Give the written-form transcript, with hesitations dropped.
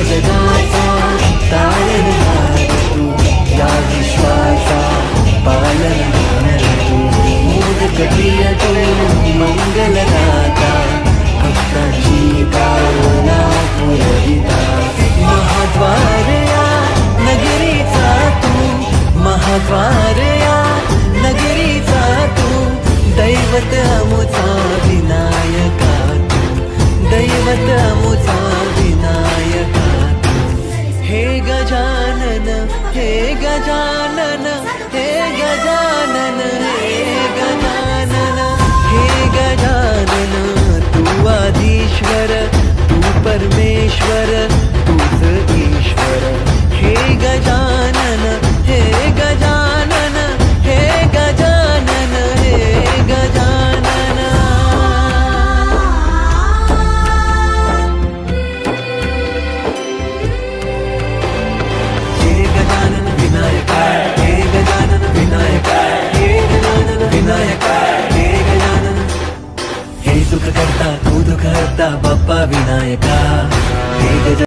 जगाचा तारणहार तू, या विश्वाचा पालनहार तू, मोदक प्रिय तू मंगलदाता, भक्तांची कामना पुरविता, महाद्वार या नगरीचा तू, महाद्वार या नगरीचा तू, दैवत अमुचा विनायका तू, दैवत अमुचा विनायका तू, हे गजानन हे गजानन हे गजानन हे गजानन हे गजानन, तू आधीश्वर तू परमेश्वर तूच ईश्वर, हे गजानन हे गजानन हे गजानन हे गजानन। हे गजानन विनायक हे गजानन विनायक हे गजानन विनायक हे गजानन, हे सुख करता तू दुख हरता बाप्पा विनायका, हे गजानन।